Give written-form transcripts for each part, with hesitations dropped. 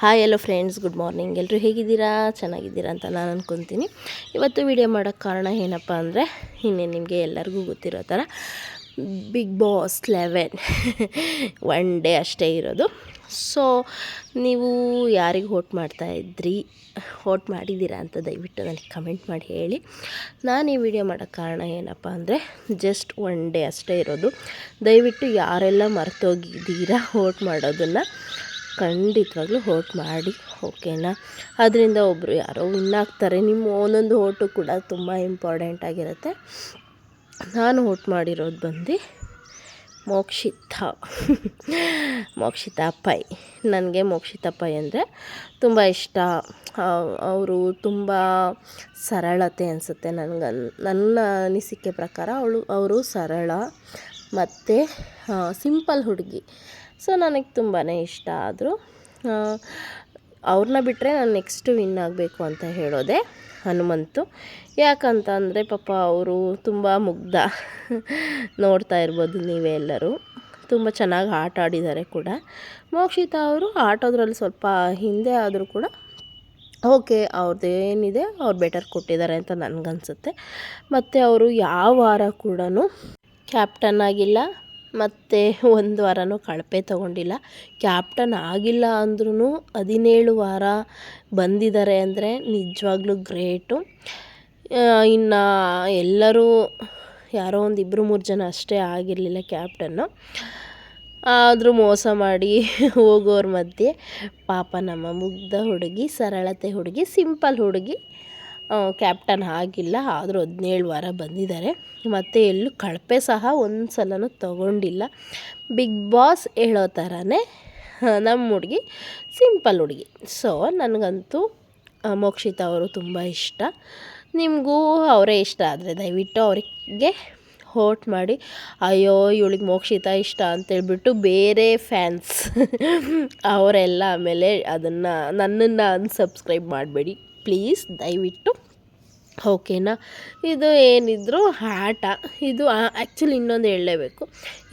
Hi ಎಲ್ಲೋ friends, good morning. ಎಲ್ಲರೂ ಹೇಗಿದ್ದೀರಾ? ಚೆನ್ನಾಗಿದ್ದೀರಾ ಅಂತ ನಾನು ಅಂದ್ಕೊತೀನಿ. ಇವತ್ತು ವಿಡಿಯೋ ಮಾಡೋಕ್ಕೆ ಕಾರಣ ಏನಪ್ಪ ಅಂದರೆ, ನಿಮಗೆ ಎಲ್ಲರಿಗೂ ಗೊತ್ತಿರೋ ಥರ ಬಿಗ್ ಬಾಸ್ 11 ಒನ್ ಡೇ ಅಷ್ಟೇ ಇರೋದು. ಸೊ ನೀವು ಯಾರಿಗೆ ವೋಟ್ ಮಾಡ್ತಾಯಿದ್ರಿ, ವೋಟ್ ಮಾಡಿದ್ದೀರಾ ಅಂತ ದಯವಿಟ್ಟು ನನಗೆ ಕಮೆಂಟ್ ಮಾಡಿ ಹೇಳಿ. ನಾನು ಈ ವಿಡಿಯೋ ಮಾಡೋಕ್ಕೆ ಕಾರಣ ಏನಪ್ಪ ಅಂದರೆ, ಜಸ್ಟ್ ಒನ್ ಡೇ ಅಷ್ಟೇ ಇರೋದು. ದಯವಿಟ್ಟು ಯಾರೆಲ್ಲ ಮರ್ತೋಗಿದ್ದೀರಾ ವೋಟ್ ಮಾಡೋದನ್ನು, ಖಂಡಿತವಾಗ್ಲೂ ವೋಟ್ ಮಾಡಿ, ಓಕೆನಾ? ಅದರಿಂದ ಒಬ್ಬರು ಯಾರೋ ವಿನ್ ಆಗ್ತಾರೆ. ನಿಮ್ಮ ಒಂದೊಂದು ವೋಟು ಕೂಡ ತುಂಬ ಇಂಪಾರ್ಟೆಂಟ್ ಆಗಿರುತ್ತೆ. ನಾನು ವೋಟ್ ಮಾಡಿರೋದು ಬಂದು ಮೋಕ್ಷಿತಾ ಪೈ. ನನಗೆ ಮೋಕ್ಷಿತಾ ಪೈ ಅಂದರೆ ತುಂಬ ಇಷ್ಟ. ಅವರು ತುಂಬ ಸರಳತೆ ಅನಿಸುತ್ತೆ ನನಗೆ. ನನ್ನ ಅನಿಸಿಕೆ ಪ್ರಕಾರ ಅವರು ಸರಳ ಮತ್ತು ಸಿಂಪಲ್ ಹುಡುಗಿ. ಸೊ ನನಗೆ ತುಂಬಾ ಇಷ್ಟ ಆದರು. ಅವ್ರನ್ನ ಬಿಟ್ಟರೆ ನಾನು ನೆಕ್ಸ್ಟ್ ವಿನ್ ಆಗಬೇಕು ಅಂತ ಹೇಳೋದೆ ಹನುಮಂತು. ಯಾಕಂತ ಅಂದರೆ ಪಾಪ ಅವರು ತುಂಬ ಮುಗ್ಧ. ನೋಡ್ತಾ ಇರ್ಬೋದು ನೀವೇ ಎಲ್ಲರೂ. ತುಂಬ ಚೆನ್ನಾಗಿ ಆಟ ಆಡಿದ್ದಾರೆ ಕೂಡ. ಮೋಕ್ಷಿತಾ ಅವರು ಆಟೋದ್ರಲ್ಲಿ ಸ್ವಲ್ಪ ಹಿಂದೆ ಆದರೂ ಕೂಡ ಓಕೆ, ಅವ್ರದ್ದೇನಿದೆ ಅವ್ರು ಬೆಟರ್ ಕೊಟ್ಟಿದ್ದಾರೆ ಅಂತ ನನಗನ್ಸುತ್ತೆ. ಮತ್ತು ಅವರು ಯಾವ ವಾರ ಕೂಡ ಕ್ಯಾಪ್ಟನ್ ಆಗಿಲ್ಲ, ಮತ್ತು ಒಂದು ವಾರನೂ ಕಳಪೆ ತೊಗೊಂಡಿಲ್ಲ. ಕ್ಯಾಪ್ಟನ್ ಆಗಿಲ್ಲ ಅಂದ್ರೂ 17 ವಾರ ಬಂದಿದ್ದಾರೆ ಅಂದರೆ ನಿಜವಾಗ್ಲೂ ಗ್ರೇಟು. ಇನ್ನು ಎಲ್ಲರೂ ಯಾರೋ ಒಂದು 2-3 ಜನ ಅಷ್ಟೇ ಆಗಿರಲಿಲ್ಲ ಕ್ಯಾಪ್ಟನ್ನು. ಆದರೂ ಮೋಸ ಮಾಡಿ ಹೋಗೋರ ಮಧ್ಯೆ ಪಾಪ ನಮ್ಮ ಮುಗ್ಧ ಹುಡುಗಿ, ಸರಳತೆ ಹುಡುಗಿ, ಸಿಂಪಲ್ ಹುಡುಗಿ ಕ್ಯಾಪ್ಟನ್ ಆಗಿಲ್ಲ. ಆದರೂ 17 ವಾರ ಬಂದಿದ್ದಾರೆ. ಮತ್ತು ಎಲ್ಲೂ ಕಳಪೆ ಸಹ ಒಂದು ಸಲನೂ ತೊಗೊಂಡಿಲ್ಲ. ಬಿಗ್ ಬಾಸ್ ಹೇಳೋ ಥರನೇ ನಮ್ಮ ಹುಡುಗಿ ಸಿಂಪಲ್ ಹುಡುಗಿ. ಸೊ ನನಗಂತೂ ಮೋಕ್ಷಿತಾ ಅವರು ತುಂಬ ಇಷ್ಟ. ನಿಮಗೂ ಅವರೇ ಇಷ್ಟ ಆದರೆ ದಯವಿಟ್ಟು ಅವರಿಗೆ ವೋಟ್ ಮಾಡಿ. ಅಯ್ಯೋ ಇವಳಿಗೆ ಮೋಕ್ಷಿತಾ ಇಷ್ಟ ಅಂತೇಳ್ಬಿಟ್ಟು ಬೇರೆ ಫ್ಯಾನ್ಸ್ ಅವರೆಲ್ಲ ಆಮೇಲೆ ನನ್ನನ್ನು ಅನ್ಸಬ್ಸ್ಕ್ರೈಬ್ ಮಾಡಬೇಡಿ ಪ್ಲೀಸ್, ದಯವಿಟ್ಟು, ಓಕೆನಾ? ಇದು ಏನಿದ್ರು ಆಟ. ಇದು ಆ್ಯಕ್ಚುಲಿ ಇನ್ನೊಂದು ಹೇಳಲೇಬೇಕು,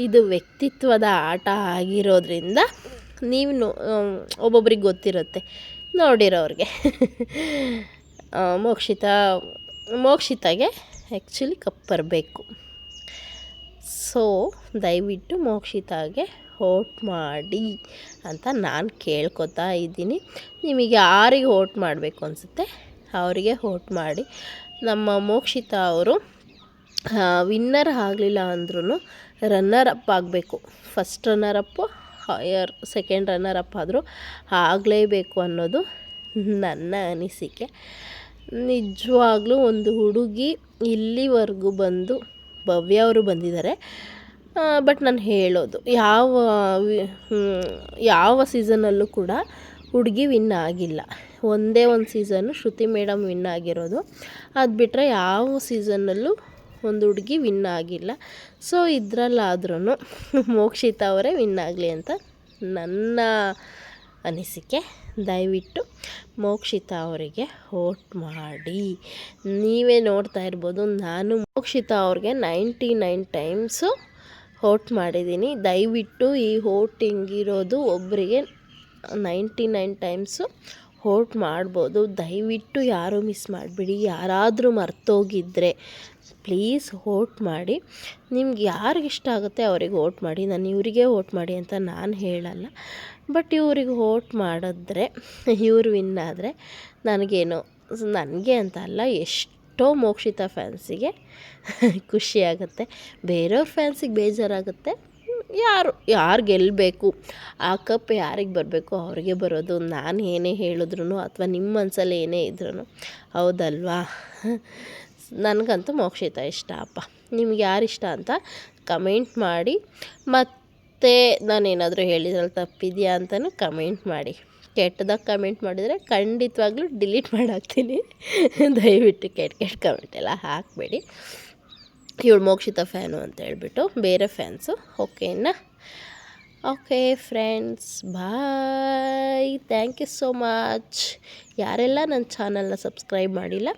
ಇದು ವ್ಯಕ್ತಿತ್ವದ ಆಟ ಆಗಿರೋದ್ರಿಂದ ನೀವು ಒಬ್ಬೊಬ್ರಿಗೆ ಗೊತ್ತಿರುತ್ತೆ, ನೋಡಿರೋರಿಗೆ. ಮೋಕ್ಷಿತಾಗೆ ಆ್ಯಕ್ಚುಲಿ ಕಪ್ ಬರಬೇಕು. ಸೊ ದಯವಿಟ್ಟು ಮೋಕ್ಷಿತಾಗೆ ವೋಟ್ ಮಾಡಿ ಅಂತ ನಾನು ಕೇಳ್ಕೊತಾ ಇದ್ದೀನಿ. ನಿಮಗೆ ಯಾರಿಗೆ ವೋಟ್ ಮಾಡಬೇಕು ಅನಿಸುತ್ತೆ ಅವರಿಗೆ ವೋಟ್ ಮಾಡಿ. ನಮ್ಮ ಮೋಕ್ಷಿತಾ ಅವರು ವಿನ್ನರ್ ಆಗಲಿಲ್ಲ ಅಂದ್ರೂ ರನ್ನರ್ ಅಪ್ ಆಗಬೇಕು. First runner Appu, second runner up ಆದರೂ ಆಗಲೇಬೇಕು ಅನ್ನೋದು ನನ್ನ ಅನಿಸಿಕೆ. ನಿಜವಾಗ್ಲೂ ಒಂದು ಹುಡುಗಿ ಇಲ್ಲಿವರೆಗೂ ಬಂದು, ಭವ್ಯ ಅವರು ಬಂದಿದ್ದಾರೆ. ಬಟ್ ನಾನು ಹೇಳೋದು, ಯಾವ ಸೀಸನಲ್ಲೂ ಕೂಡ ಹುಡುಗಿ ವಿನ್ ಆಗಿಲ್ಲ. ಒಂದೇ ಒಂದು ಸೀಸನ್ನು ಶ್ರುತಿ ಮೇಡಮ್ ವಿನ್ ಆಗಿರೋದು. ಅದು ಬಿಟ್ಟರೆ ಯಾವ ಸೀಸನ್ನಲ್ಲೂ ಒಂದು ಹುಡುಗಿ ವಿನ್ ಆಗಿಲ್ಲ. ಸೊ ಇದರಲ್ಲಾದ್ರೂ ಮೋಕ್ಷಿತಾ ಅವರೇ ವಿನ್ ಆಗಲಿ ಅಂತ ನನ್ನ ಅನಿಸಿಕೆ. ದಯವಿಟ್ಟು ಮೋಕ್ಷಿತಾ ಅವರಿಗೆ ವೋಟ್ ಮಾಡಿ. ನೀವೇ ನೋಡ್ತಾ ಇರ್ಬೋದು, ನಾನು ಮೋಕ್ಷಿತಾ ಅವ್ರಿಗೆ 99 ಟೈಮ್ಸು ವೋಟ್ ಮಾಡಿದ್ದೀನಿ. ದಯವಿಟ್ಟು ಈ ವೋಟಿಂಗ್ ಇರೋದು ಒಬ್ಬರಿಗೆ 99 ಟೈಮ್ಸು ವೋಟ್ ಮಾಡ್ಬೋದು. ದಯವಿಟ್ಟು ಯಾರೂ ಮಿಸ್ ಮಾಡಿಬಿಡಿ. ಯಾರಾದರೂ ಮರ್ತೋಗಿದ್ದರೆ ಪ್ಲೀಸ್ ವೋಟ್ ಮಾಡಿ. ನಿಮ್ಗೆ ಯಾರಿಗೆ ಇಷ್ಟ ಆಗುತ್ತೆ ಅವ್ರಿಗೆ ವೋಟ್ ಮಾಡಿ. ನಾನು ಇವರಿಗೆ ವೋಟ್ ಮಾಡಿ ಅಂತ ನಾನು ಹೇಳಲ್ಲ. ಬಟ್ ಇವ್ರಿಗೆ ವೋಟ್ ಮಾಡಿದ್ರೆ, ಇವ್ರು ವಿನ್ ಆದರೆ ನನಗೆ ಅಂತ ಅಲ್ಲ, ಎಷ್ಟೋ ಮೋಕ್ಷಿತಾ ಫ್ಯಾನ್ಸಿಗೆ ಖುಷಿಯಾಗುತ್ತೆ. ಬೇರೆಯವ್ರ ಫ್ಯಾನ್ಸಿಗೆ ಬೇಜಾರಾಗುತ್ತೆ. ಯಾರು ಗೆಲ್ಲಬೇಕು, ಆ ಕಪ್ ಯಾರಿಗೆ ಬರಬೇಕು ಅವ್ರಿಗೆ ಬರೋದು. ನಾನು ಏನೇ ಹೇಳಿದ್ರು ಅಥವಾ ನಿಮ್ಮ ಮನಸ್ಸಲ್ಲಿ ಏನೇ ಇದ್ರೂ, ಹೌದಲ್ವಾ? ನನಗಂತೂ ಮೋಕ್ಷಿತಾ ಇಷ್ಟ ಅಪ್ಪ. ನಿಮ್ಗೆ ಯಾರು ಇಷ್ಟ ಅಂತ ಕಮೆಂಟ್ ಮಾಡಿ. ಮತ್ತು ನಾನೇನಾದರೂ ಹೇಳಿದ್ರಲ್ಲಿ ತಪ್ಪಿದೆಯಾ ಅಂತಲೂ ಕಮೆಂಟ್ ಮಾಡಿ. ಕೆಟ್ಟದಾಗ ಕಮೆಂಟ್ ಮಾಡಿದರೆ ಖಂಡಿತವಾಗ್ಲೂ ಡಿಲೀಟ್ ಮಾಡಾಕ್ತೀನಿ. ದಯವಿಟ್ಟು ಕೆಟ್ಟ ಕಮೆಂಟ್ ಎಲ್ಲ ಹಾಕಬೇಡಿ. ಇವಳು ಮೋಕ್ಷಿತಾ ಫ್ಯಾನು ಅಂತ ಹೇಳ್ಬಿಟ್ಟು ಬೇರೆ ಫ್ಯಾನ್ಸು, ಓಕೆನಾ? Okay friends, bye. Thank you so much. ಯಾರೆಲ್ಲ ನನ್ನ ಚಾನಲ್ನ ಸಬ್ಸ್ಕ್ರೈಬ್ ಮಾಡಿಲ್ಲ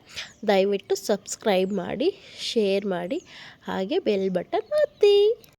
ದಯವಿಟ್ಟು ಸಬ್ಸ್ಕ್ರೈಬ್ ಮಾಡಿ, ಶೇರ್ ಮಾಡಿ, ಹಾಗೆ ಬೆಲ್ ಬಟನ್ ಒತ್ತಿ.